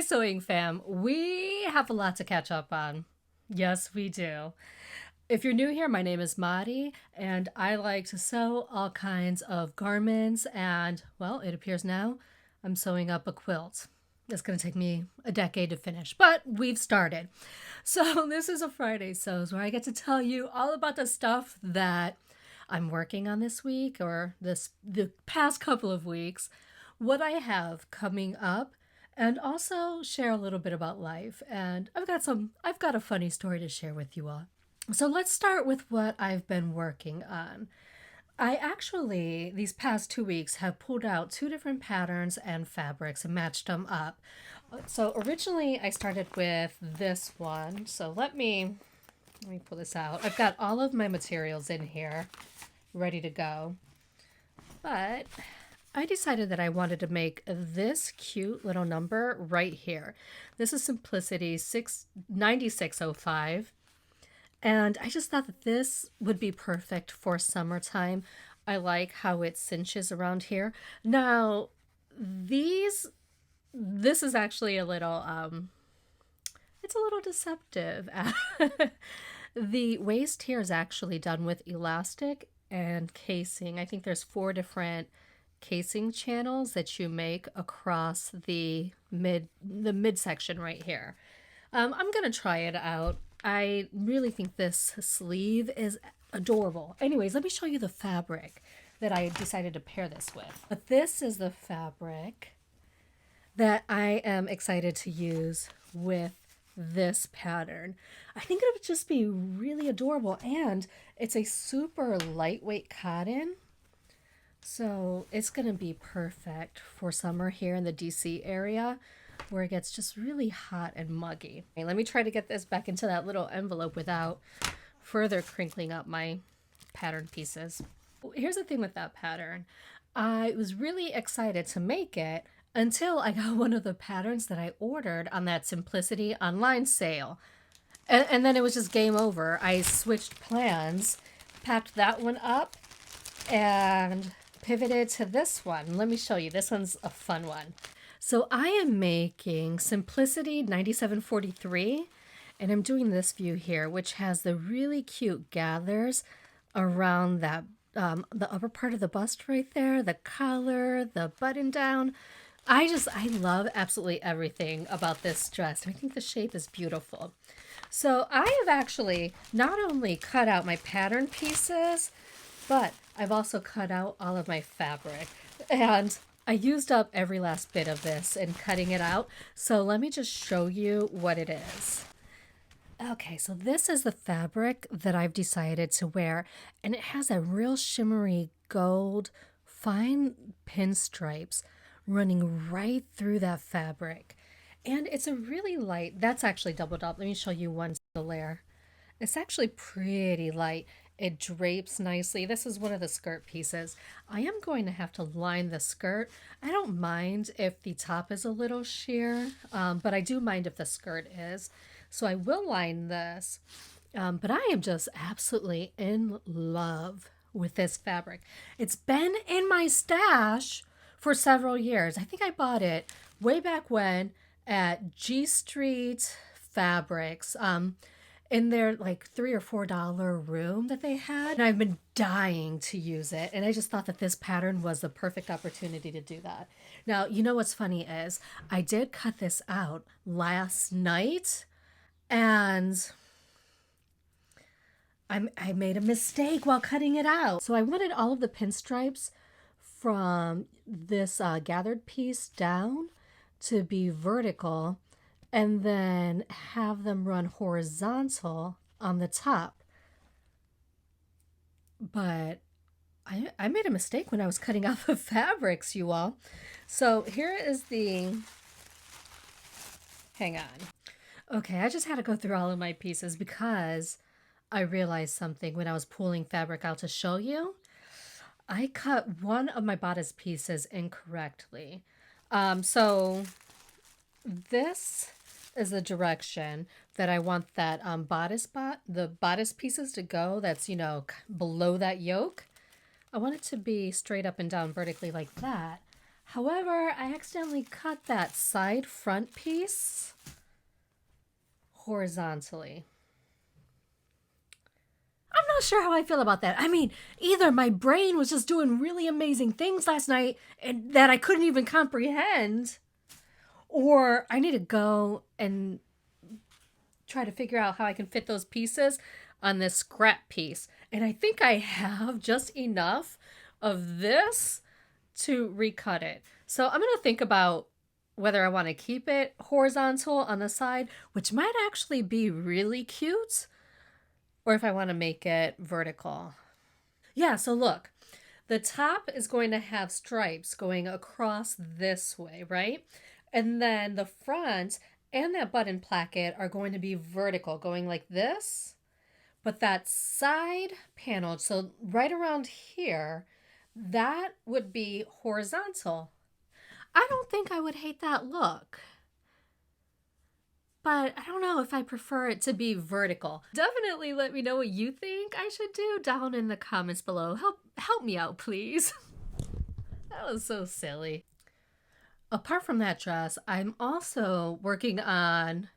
Hey, sewing fam, we have a lot to catch up on. Yes, we do. If you're new here, my name is Madi, and I like to sew all kinds of garments. And, well, it appears now I'm sewing up a quilt. It's going to take me a decade to finish, but we've started. So, this is a Friday Sews where I get to tell you all about the stuff that I'm working on this week or the past couple of weeks, what I have coming up, and also share a little bit about life. And I've got a funny story to share with you all. So let's start with what I've been working on. I actually, these past 2 weeks, have pulled out two different patterns and fabrics and matched them up. So originally I started with this one. So let me pull this out. I've got all of my materials in here ready to go. But I decided that I wanted to make this cute little number right here. This is Simplicity 9605. And I just thought that this would be perfect for summertime. I like how it cinches around here. Now, this is actually it's a little deceptive. The waist here is actually done with elastic and casing. I think there's four different casing channels that you make across the midsection right here. I'm gonna try it out. I really think this sleeve is adorable. Anyways, let me show you the fabric that I decided to pair this with. But this is the fabric that I am excited to use with this pattern. I think it would just be really adorable, and it's a super lightweight cotton. So it's going to be perfect for summer here in the DC area where it gets just really hot and muggy. Okay, let me try to get this back into that little envelope without further crinkling up my pattern pieces. Here's the thing with that pattern. I was really excited to make it until I got one of the patterns that I ordered on that Simplicity online sale. And then it was just game over. I switched plans, packed that one up, and pivoted to this one. Let me show you. This one's a fun one. So I am making Simplicity 9743, and I'm doing this view here, which has the really cute gathers around that the upper part of the bust right there, the collar, the button down. I love absolutely everything about this dress. I think the shape is beautiful. So I have actually not only cut out my pattern pieces, but I've also cut out all of my fabric. And I used up every last bit of this in cutting it out. So let me just show you what it is. Okay, so this is the fabric that I've decided to wear, and it has a real shimmery gold, fine pinstripes running right through that fabric. And it's a really light, that's actually doubled up. Let me show you one layer. It's actually pretty light. It drapes nicely. This is one of the skirt pieces. I am going to have to line the skirt. I don't mind if the top is a little sheer, but I do mind if the skirt is. So I will line this. But I am just absolutely in love with this fabric. It's been in my stash for several years. I think I bought it way back when at G Street Fabrics. In their like $3 or $4 room that they had. And I've been dying to use it. And I just thought that this pattern was the perfect opportunity to do that. Now, you know what's funny is I did cut this out last night, and I made a mistake while cutting it out. So I wanted all of the pinstripes from this gathered piece down to be vertical, and then have them run horizontal on the top. But I made a mistake when I was cutting out the fabrics, you all. So here is hang on. Okay, I just had to go through all of my pieces because I realized something when I was pulling fabric out to show you. I cut one of my bodice pieces incorrectly. So this is the direction that I want that the bodice pieces to go. That's, below that yoke. I want it to be straight up and down vertically like that. However, I accidentally cut that side front piece horizontally. I'm not sure how I feel about that. I mean, either my brain was just doing really amazing things last night and that I couldn't even comprehend, or I need to go and try to figure out how I can fit those pieces on this scrap piece. And I think I have just enough of this to recut it. So I'm going to think about whether I want to keep it horizontal on the side, which might actually be really cute, or if I want to make it vertical. Yeah, so look, the top is going to have stripes going across this way, right? And then the front and that button placket are going to be vertical, going like this. But that side panel, so right around here, that would be horizontal. I don't think I would hate that look, but I don't know if I prefer it to be vertical. Definitely let me know what you think I should do down in the comments below. Help me out, please. That was so silly. Apart from that dress, I'm also working on.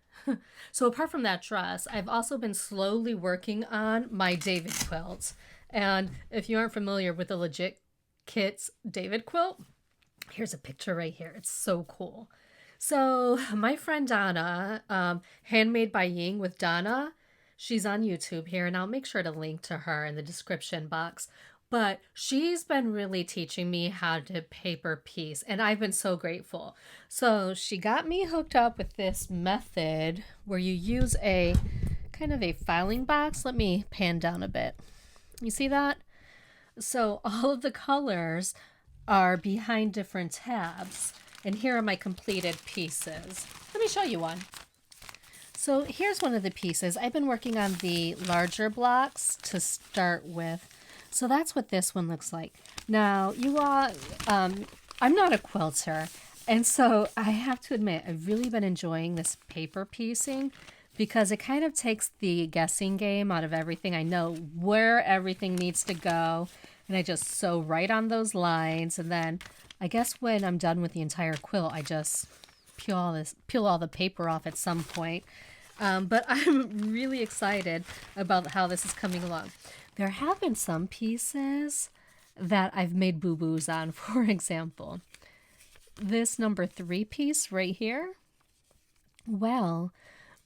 So, apart from that dress, I've also been slowly working on my David quilt. And if you aren't familiar with the Legit Kits David quilt, here's a picture right here. It's so cool. So, my friend Donna, Handmade by Ying with Donna, she's on YouTube here, and I'll make sure to link to her in the description box. But she's been really teaching me how to paper piece, and I've been so grateful. So, she got me hooked up with this method where you use a kind of a filing box. Let me pan down a bit. You see that? So, all of the colors are behind different tabs. And here are my completed pieces. Let me show you one. So here's one of the pieces. I've been working on the larger blocks to start with. So that's what this one looks like. Now, you all, I'm not a quilter. And so I have to admit, I've really been enjoying this paper piecing because it kind of takes the guessing game out of everything. I know where everything needs to go. And I just sew right on those lines. And then I guess when I'm done with the entire quilt, I just peel all the paper off at some point. But I'm really excited about how this is coming along. There have been some pieces that I've made boo-boos on. For example, this number 3 piece right here. Well,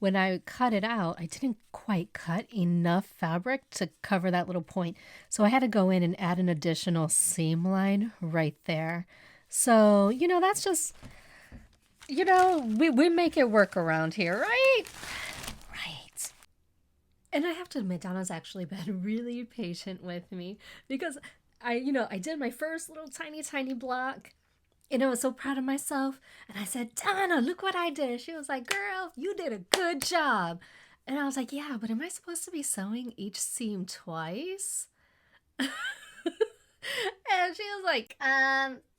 when I cut it out, I didn't quite cut enough fabric to cover that little point. So I had to go in and add an additional seam line right there. So, that's just, we make it work around here, right? Right. And I have to admit, Donna's actually been really patient with me because I did my first little tiny block. And I was so proud of myself. And I said, Donna, look what I did. She was like, girl, you did a good job. And I was like, yeah, but am I supposed to be sewing each seam twice? And she was like,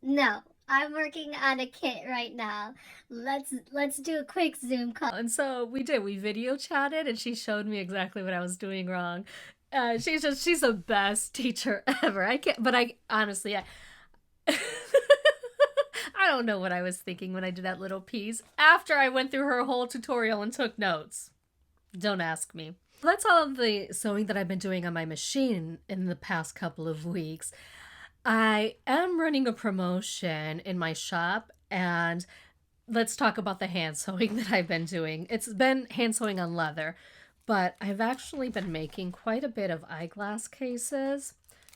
No. I'm working on a kit right now. Let's do a quick Zoom call. and so we did. We video chatted and she showed me exactly what I was doing wrong. She's the best teacher ever. I can't, but I honestly, I don't know what I was thinking when I did that little piece after I went through her whole tutorial and took notes. Don't ask me. That's all of the sewing that I've been doing on my machine in the past couple of weeks. I am running a promotion in my shop, and let's talk about the hand sewing that I've been doing. It's been hand sewing on leather, but I've actually been making quite a bit of eyeglass cases,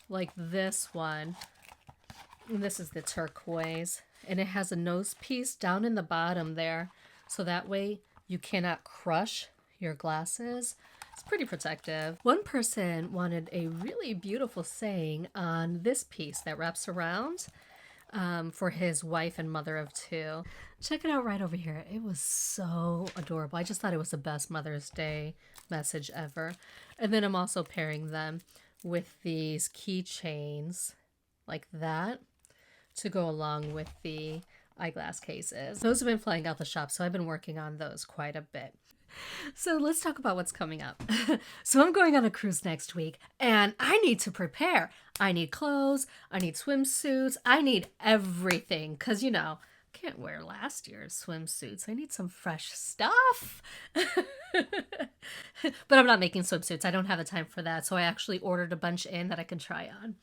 like this one. And this is the turquoise, and it has a nose piece down in the bottom there, so that way you cannot crush your glasses. It's pretty protective. One person wanted a really beautiful saying on this piece that wraps around for his wife and mother of 2. Check it out right over here. It was so adorable. I just thought it was the best Mother's Day message ever. And then I'm also pairing them with these keychains like that to go along with the eyeglass cases. Those have been flying out the shop, so I've been working on those quite a bit. So let's talk about what's coming up. So I'm going on a cruise next week and I need to prepare. I need clothes, I need swimsuits, I need everything because, I can't wear last year's swimsuits. I need some fresh stuff. But I'm not making swimsuits. I don't have the time for that. So I actually ordered a bunch in that I can try on.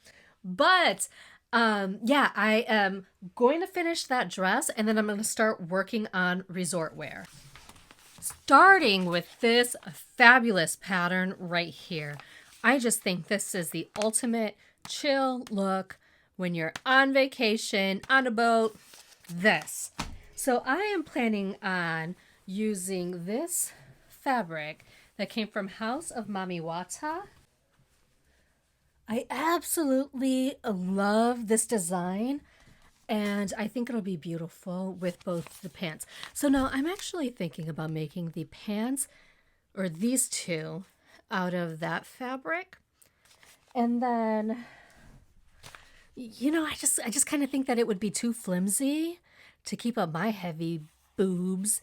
But yeah, I am going to finish that dress and then I'm going to start working on resort wear. Starting with this fabulous pattern right here. I just think this is the ultimate chill look when you're on vacation, on a boat, this. So I am planning on using this fabric that came from House of Mami Wata. I absolutely love this design and I think it'll be beautiful with both the pants. So now I'm actually thinking about making the pants or these two out of that fabric. And then, I just kind of think that it would be too flimsy to keep up my heavy boobs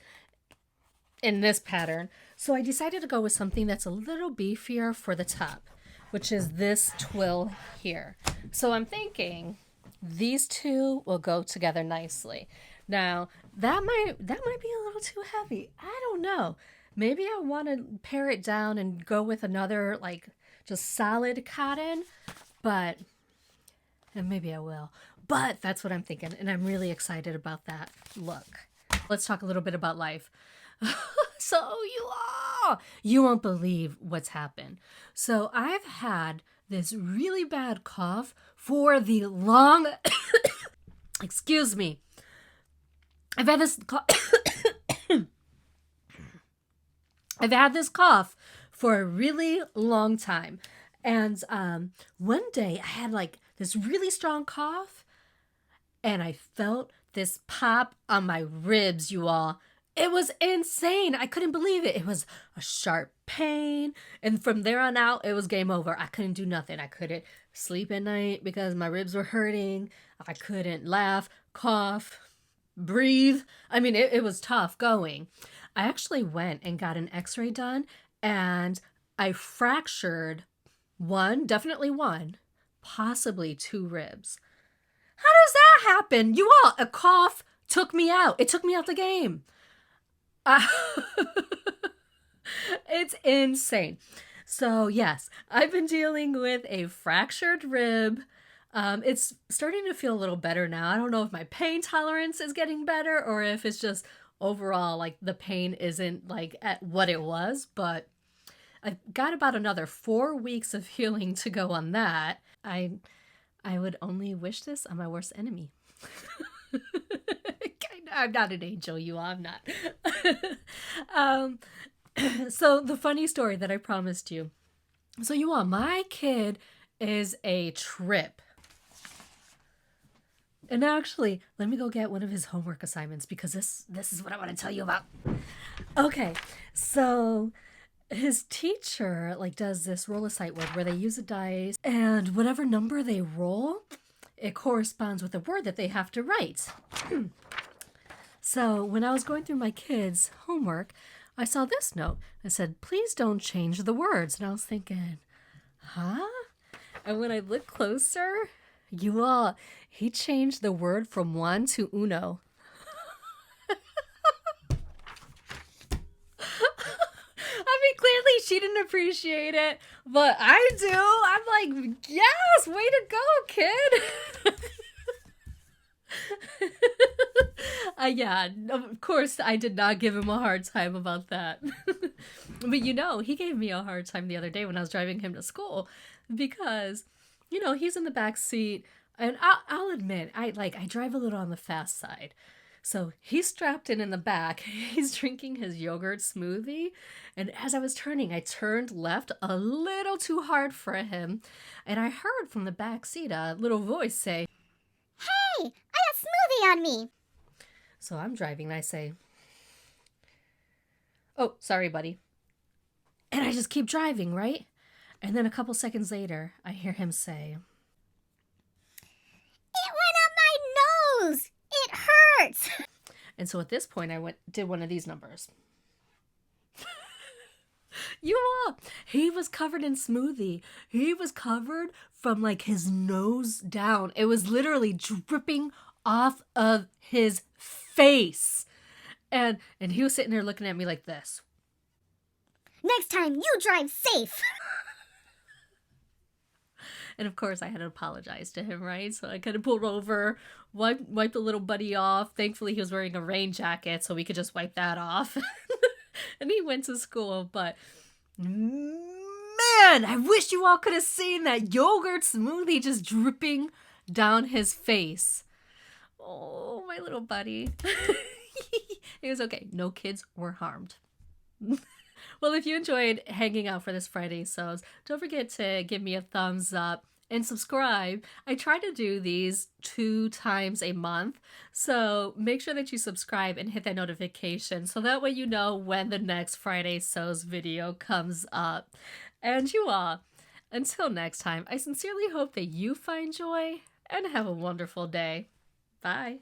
in this pattern. So I decided to go with something that's a little beefier for the top, which is this twill here. So I'm thinking these two will go together nicely. Now, that might be a little too heavy. I don't know. Maybe I want to pare it down and go with another just solid cotton, and maybe I will. But that's what I'm thinking, and I'm really excited about that look. Let's talk a little bit about life. So you won't believe what's happened. So I've had this really bad cough for the long excuse me. I've had this I've had this cough for a really long time. And one day I had this really strong cough and I felt this pop on my ribs, you all. It was insane. I couldn't believe it. It was a sharp pain. And from there on out, it was game over. I couldn't do nothing. I couldn't sleep at night because my ribs were hurting. I couldn't laugh, cough, breathe. I mean, it was tough going. I actually went and got an x-ray done and I fractured definitely one, possibly two ribs. How does that happen? You all, a cough took me out. It took me out the game. It's insane. So yes, I've been dealing with a fractured rib. It's starting to feel a little better now. I don't know if my pain tolerance is getting better or if it's just overall the pain isn't at what it was, but I've got about another 4 weeks of healing to go on that. I would only wish this on my worst enemy. I'm not an angel, you are. I'm not. So the funny story that I promised you. So you all, my kid is a trip. And actually, let me go get one of his homework assignments because this is what I want to tell you about. Okay, so his teacher does this roll a sight word where they use a dice and whatever number they roll, it corresponds with a word that they have to write. So when I was going through my kids' homework, I saw this note. It said, "Please don't change the words." And I was thinking, huh? And when I looked closer, you all, he changed the word from one to uno. I mean, clearly she didn't appreciate it, but I do. I'm like, yes, way to go, kid. Yeah, of course, I did not give him a hard time about that. But he gave me a hard time the other day when I was driving him to school because, he's in the back seat. And I'll admit, I drive a little on the fast side. So he's strapped in the back. He's drinking his yogurt smoothie. And as I was turning, I turned left a little too hard for him. And I heard from the back seat a little voice say, "Hey, I got smoothie on me." So I'm driving and I say, "Oh, sorry, buddy." And I just keep driving, right? And then a couple seconds later, I hear him say, "It went up my nose. It hurts." And so at this point, I did one of these numbers. You all, he was covered in smoothie. He was covered from like his nose down. It was literally dripping off of his face. And he was sitting there looking at me like this. Next time, you drive safe. And of course, I had to apologize to him, right? So I kind of pulled over, wiped the little buddy off. Thankfully, he was wearing a rain jacket, so we could just wipe that off. And he went to school. But man, I wish you all could have seen that yogurt smoothie just dripping down his face. Oh, my little buddy. It was okay. No kids were harmed. Well, if you enjoyed hanging out for this Friday Sews, don't forget to give me a thumbs up and subscribe. I try to do these 2 times a month, so make sure that you subscribe and hit that notification so that way you know when the next Friday Sews video comes up. And you all, until next time, I sincerely hope that you find joy and have a wonderful day. Bye.